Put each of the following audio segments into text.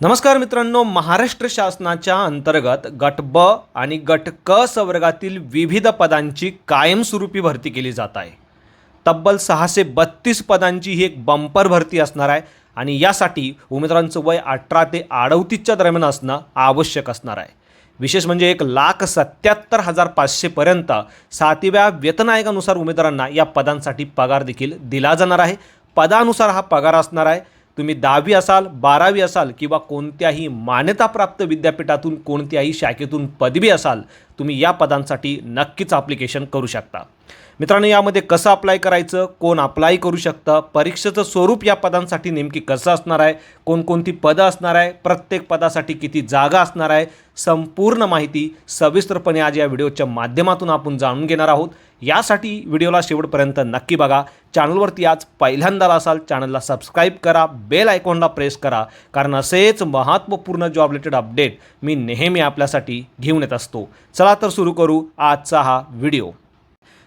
नमस्कार मित्रांनो, महाराष्ट्र शासनाच्या अंतर्गत गट ब आणि गट क संवर्गातील विविध पदांची कायमस्वरूपी भरती केली जात आहे। तब्बल 632 पदांची ही एक बंपर भरती असणार आहे आणि यासाठी उमेदवारांचं वय 18 ते 38च्या दरम्यान असणं आवश्यक असणार आहे। विशेष म्हणजे 1,77,500 पर्यंत 7व्या वेतन आयोगानुसार उमेदवारांना या पदांसाठी पगार देखील दिला जाणार आहे। पदानुसार हा पगार असणार आहे। तुम्ही 10वी असाल, 12वी असाल किंवा कोणत्याही मान्यताप्राप्त विद्यापीठातून कोणत्याही शाखेतून पदवी असाल, तुम्ही या पदांसाठी नक्कीच ॲप्लिकेशन करू शकता। मित्रांनो, यामध्ये कसं अप्लाय करायचं, कोण अप्लाय करू शकतं, परीक्षेचं स्वरूप या पदांसाठी नेमकी कसं असणार आहे, कोणकोणती पदं असणार आहे, प्रत्येक पदासाठी किती जागा असणार आहे, संपूर्ण माहिती सविस्तरपणे आज या व्हिडिओच्या माध्यमातून आपण जाणून घेणार आहोत। यासाठी व्हिडिओला शेवटपर्यंत नक्की बघा। चॅनलवरती आज पहिल्यांदा असाल, चॅनलला सबस्क्राईब करा, बेल आयकॉनला प्रेस करा, कारण असेच महत्त्वपूर्ण जॉब रिलेटेड अपडेट मी नेहमी आपल्यासाठी घेऊन येत असतो। चला तर सुरू करू आजचा हा व्हिडिओ।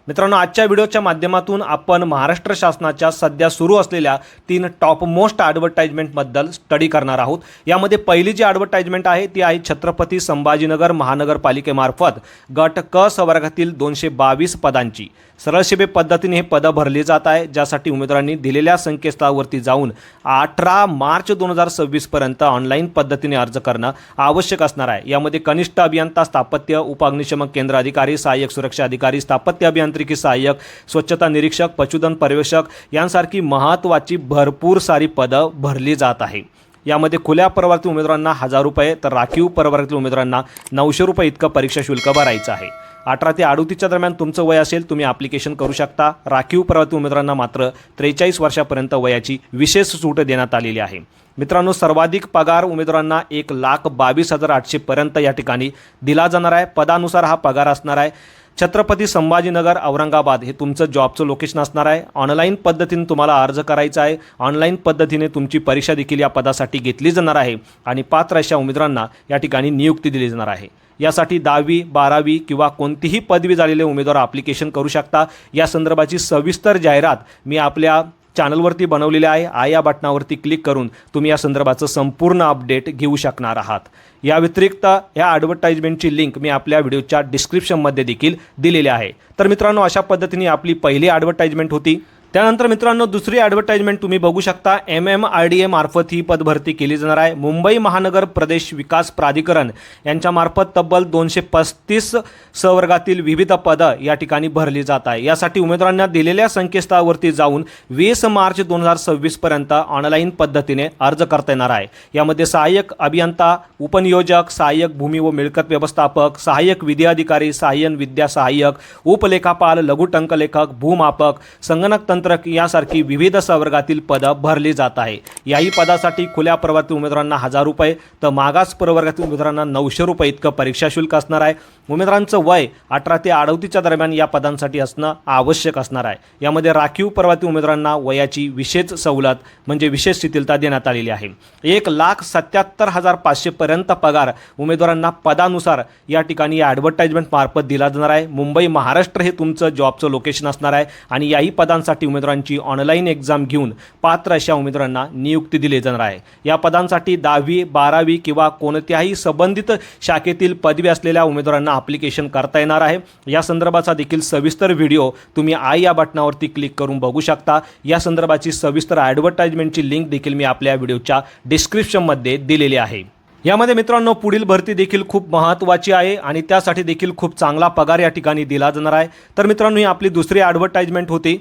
मित्रांनो, आजच्या व्हिडिओच्या माध्यमातून आपण महाराष्ट्र शासनाच्या सध्या सुरू असलेल्या 3 टॉप मोस्ट ॲडव्हर्टाइजमेंटबद्दल स्टडी करणार आहोत। यामध्ये पहिली जी ॲडव्हर्टाइजमेंट आहे ती आहे छत्रपती संभाजीनगर महानगरपालिकेमार्फत गट क संवर्गातील 222 पदांची। सरळ सेवे पद्धतीने हे पदं भरली जात आहे, ज्यासाठी उमेदवारांनी दिलेल्या संकेतस्थळावरती जाऊन 18 मार्च 2026 पर्यंत ऑनलाईन पद्धतीने अर्ज करणं आवश्यक असणार आहे। यामध्ये कनिष्ठ अभियंता स्थापत्य, उपअग्निशमन केंद्र अधिकारी, सहाय्यक सुरक्षा अधिकारी, स्थापत्य अभियांत्रिकी सहाय्यक, स्वच्छता निरीक्षक, पशुधन पर्यवेक्षक यांसारखी महत्त्वाची भरपूर सारी पदं भरली जात आहे। यामध्ये खुल्या प्रवर्गातील उमेदवारांना 1000 रुपये तर राखीव प्रवर्गातील उमेदवारांना 900 रुपये इतकं परीक्षा शुल्क भरायचं आहे। 18 ते 38च्या दरम्यान तुमचं वय असेल, तुम्ही ॲप्लिकेशन करू शकता। राखीव प्रवर्गातील उमेदवारांना मात्र 43 वर्षापर्यंत वयाची विशेष सूट देण्यात आलेली आहे। मित्रांनो, सर्वाधिक पगार उमेदवारांना 1,22,800 पर्यंत या ठिकाणी दिला जाणार आहे। पदानुसार हा पगार असणार आहे। छत्रपती संभाजीनगर औरंगाबाद हे तुमचं जॉबचं लोकेशन असणार आहे। ऑनलाईन पद्धतीने तुम्हाला अर्ज करायचा आहे। ऑनलाईन पद्धतीने तुमची परीक्षा देखील या पदासाठी घेतली जाणार आहे आणि पात्र अशा उमेदवारांना या ठिकाणी नियुक्ती दिली जाणार आहे। यासाठी 10वी, 12वी किंवा कोणतीही पदवी झालेले उमेदवार ॲप्लिकेशन करू शकता। या संदर्भाची सविस्तर जाहिरात मी आपल्या चॅनलवरती बनवलेले आहे। या बटनावरती क्लिक करून तुम्ही या संदर्भाचं संपूर्ण अपडेट घेऊ शकणार आहात। या व्यतिरिक्त या ॲडव्हर्टाइजमेंटची लिंक मी आपल्या व्हिडिओच्या डिस्क्रिप्शनमध्ये देखील दिलेली आहे। तर मित्रांनो, अशा पद्धतीने आपली पहिली ॲडव्हर्टाइजमेंट होती। त्यानंतर मित्रांनो, दुसरी ॲडव्हर्टाइजमेंट तुम्ही बघू शकता। MMRDA मार्फत ही पदभरती केली जाणार आहे। मुंबई महानगर प्रदेश विकास प्राधिकरण यांच्यामार्फत तब्बल 235 संवर्गातील विविध पदं या ठिकाणी भरली जात आहे। यासाठी उमेदवारांना दिलेल्या संकेतस्थळावरती जाऊन 20 मार्च 2026 पर्यंत ऑनलाईन पद्धतीने अर्ज करता येणार आहे। यामध्ये सहाय्यक अभियंता, उपनियोजक, सहाय्यक भूमी व मिळकत व्यवस्थापक, सहाय्यक विधी अधिकारी, सहाय्यन विद्या सहाय्यक, उपलेखापाल, लघुटंकलेखक, भूमापक, संगणक यासारखी विविध संवर्गातील पदं भरली जात आहे। याही पदासाठी खुल्या प्रवर्गातील उमेदवारांना 1000 रुपये तर मागास प्रवर्गातील उमेदवारांना 900 रुपये इतकं परीक्षा शुल्क असणार आहे। उमेदवारांचं वय 18 ते 38च्या दरम्यान या पदांसाठी असणं आवश्यक असणार आहे। यामध्ये राखीव प्रवर्गातील उमेदवारांना वयाची विशेष सवलत म्हणजे विशेष शिथिलता देण्यात आलेली आहे। 1,77,500 पर्यंत पगार उमेदवारांना पदानुसार या ठिकाणी या ॲडव्हर्टाइजमेंट मार्फत दिला जाणार आहे। मुंबई महाराष्ट्र हे तुमचं जॉबचं लोकेशन असणार आहे आणि याही पदांसाठी उमेदवारांची ऑनलाईन एक्झाम घेऊन पात्र अशा उमेदवारांना नियुक्ती दिली जाणार आहे। या पदांसाठी 10वी, 12वी किंवा कोणत्याही संबंधित शाखेतील पदवी असलेल्या उमेदवारांना ॲप्लिकेशन करता येणार आहे। या संदर्भाचा देखील सविस्तर व्हिडिओ तुम्ही या बटनावरती क्लिक करून बघू शकता। या संदर्भाची सविस्तर ॲडव्हर्टाइजमेंटची लिंक देखील मी आपल्या व्हिडिओच्या डिस्क्रिप्शनमध्ये दिलेली आहे। यामध्ये मित्रांनो, पुढील भरती देखील खूप महत्त्वाची आहे आणि त्यासाठी देखील खूप चांगला पगार या ठिकाणी दिला जाणार आहे। तर मित्रांनो, ही आपली दुसरी ॲडव्हर्टाइजमेंट होती।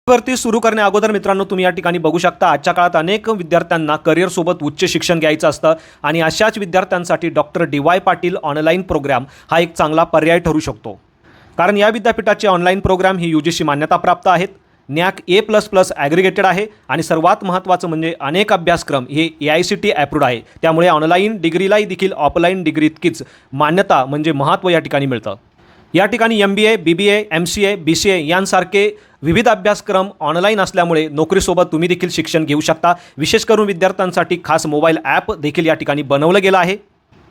भरती सुरू करण्या अगोदर मित्रांनो, तुम्ही या ठिकाणी बघू शकता आजच्या काळात अनेक विद्यार्थ्यांना करिअरसोबत उच्च शिक्षण घ्यायचं असतं आणि अशाच विद्यार्थ्यांसाठी doctor DY Patil online programme हा एक चांगला पर्याय ठरू शकतो। कारण या विद्यापीठाचे ऑनलाईन प्रोग्राम ही UGC मान्यताप्राप्त आहेत, NAC A++ ॲग्रिगेटेड आहे आणि सर्वात महत्त्वाचं म्हणजे अनेक अभ्यासक्रम हे AICTE अप्रूव्ड आहे। त्यामुळे ऑनलाईन डिग्रीलाही देखील ऑफलाईन डिग्री इतकीच मान्यता म्हणजे महत्त्व या ठिकाणी मिळतं। या ठिकाणी MBA, BBA, MCA, BCA यांसारखे विविध अभ्यासक्रम ऑनलाईन असल्यामुळे नोकरीसोबत तुम्ही देखील शिक्षण घेऊ शकता। विशेष करून विद्यार्थ्यांसाठी खास मोबाईल ॲप देखील या ठिकाणी बनवलं गेलं आहे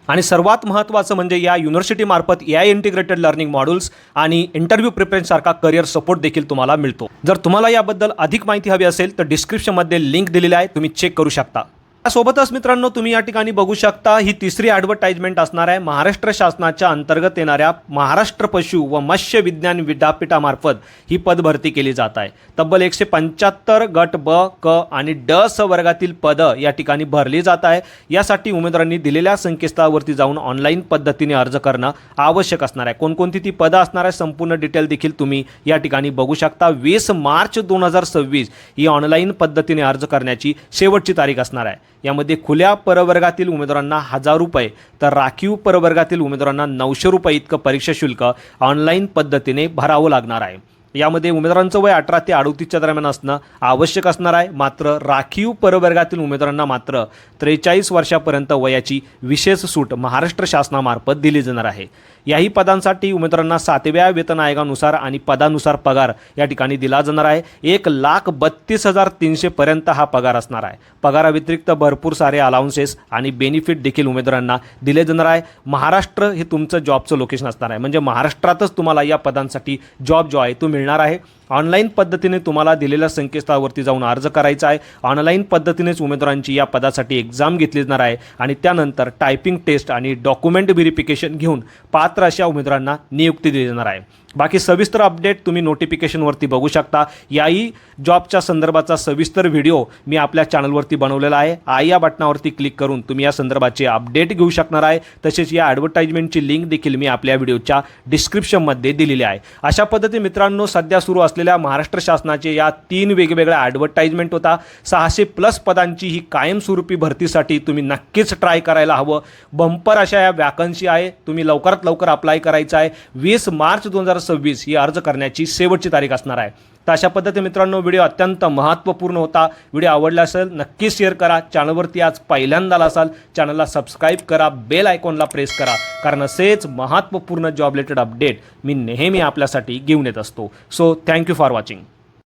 आणि सर्वात महत्त्वाचं म्हणजे या युनिव्हर्सिटीमार्फत AI इंटिग्रेटेड लर्निंग मॉड्यूल्स आणि इंटरव्ह्यू प्रिपरेशनसारखा करिअर सपोर्ट देखील तुम्हाला मिळतो। जर तुम्हाला याबद्दल अधिक माहिती हवी असेल तर डिस्क्रिप्शनमध्ये लिंक दिलेली आहे, तुम्ही चेक करू शकता। सोबतच मित्रांनो तुम्ही या ठिकाणी बघू शकता ही तिसरी ॲडव्हर्टाइजमेंट असणार आहे। महाराष्ट्र शासनाच्या अंतर्गत येणाऱ्या महाराष्ट्र पशु व मत्स्य विज्ञान विद्यापीठामार्फत ही पदभरती केली जात आहे। तब्बल 175 गट ब क आणि ड स वर्गातील पदं या ठिकाणी भरली जात आहे। यासाठी उमेदवारांनी दिलेल्या संकेतस्थळावरती जाऊन ऑनलाईन पद्धतीने अर्ज करणं आवश्यक असणार आहे। कोणकोणती ती पदं असणार आहे संपूर्ण डिटेल देखील तुम्ही या ठिकाणी बघू शकता। 20 मार्च 2026 ही ऑनलाईन पद्धतीने अर्ज करण्याची शेवटची तारीख असणार आहे। यामध्ये खुल्या प्रवर्गातील उमेदवारांना 1000 रुपये तर राखीव प्रवर्गातील उमेदवारांना 900 रुपये इतकं परीक्षा शुल्क ऑनलाईन पद्धतीने भरावं लागणार आहे। यामध्ये उमेदवारांचं वय 18 ते 38च्या दरम्यान असणं आवश्यक असणार आहे। मात्र राखीव प्रवर्गातील उमेदवारांना मात्र 43 वर्षापर्यंत वयाची विशेष सूट महाराष्ट्र शासनामार्फत दिली जाणार आहे। याही पदांसाठी उमेदवारांना 7व्या वेतन आयोगानुसार आणि पदानुसार पगार या ठिकाणी दिला जाणार आहे। 1,32,300 पर्यंत हा पगार असणार आहे। पगाराव्यतिरिक्त भरपूर सारे अलाउन्सेस आणि बेनिफिट देखील उमेदवारांना दिले जाणार आहे। महाराष्ट्र हे तुमचं जॉबचं लोकेशन असणार आहे, म्हणजे महाराष्ट्रातच तुम्हाला या पदांसाठी जॉब जो आहे तो मिळणार आहे। ऑनलाईन पद्धतीने तुम्हाला दिलेल्या संकेतस्थळावरती जाऊन अर्ज करायचा आहे। ऑनलाईन पद्धतीनेच उमेदवारांची या पदासाठी एक्झाम घेतली जाणार आहे आणि त्यानंतर टायपिंग टेस्ट आणि डॉक्युमेंट व्हेरिफिकेशन घेऊन पात्र अशा उमेदवारांना नियुक्ती दिली जाणार आहे। बाकी सविस्तर अपडेट तुम्ही नोटिफिकेशनवरती बघू शकता। याही जॉबच्या संदर्भाचा सविस्तर व्हिडिओ मी आपल्या चॅनलवरती बनवलेला आहे। आई या बटनावरती क्लिक करून तुम्ही या संदर्भाचे अपडेट घेऊ शकणार आहे। तसेच या ॲडव्हर्टाइजमेंटची लिंक देखील मी आपल्या व्हिडिओच्या डिस्क्रिप्शनमध्ये दिलेली आहे। अशा पद्धतीने मित्रांनो सध्या सुरू असलेल्या महाराष्ट्र शासनाचे या 3 वेगवेगळ्या ॲडव्हर्टाइजमेंट होता। 600+ पदांची ही कायमस्वरूपी भरतीसाठी तुम्ही नक्कीच ट्राय करायला हवं। बंपर अशा या वॅकन्सी आहे, तुम्ही लवकरात लवकर अप्लाय करायचं आहे। 20 मार्च 2026 ही अर्ज करण्याची शेवटची तारीख असणार आहे। तर अशा पद्धतीने मित्रांनो व्हिडिओ अत्यंत महत्त्वपूर्ण होता। व्हिडिओ आवडला असेल नक्की शेअर करा। चॅनलवरती आज पहिल्यांदा असाल चॅनलला सबस्क्राईब करा, बेल आयकॉनला प्रेस करा, कारण असेच महत्त्वपूर्ण जॉब रिलेटेड अपडेट मी नेहमी आपल्यासाठी घेऊन येत असतो। So thank you for watching.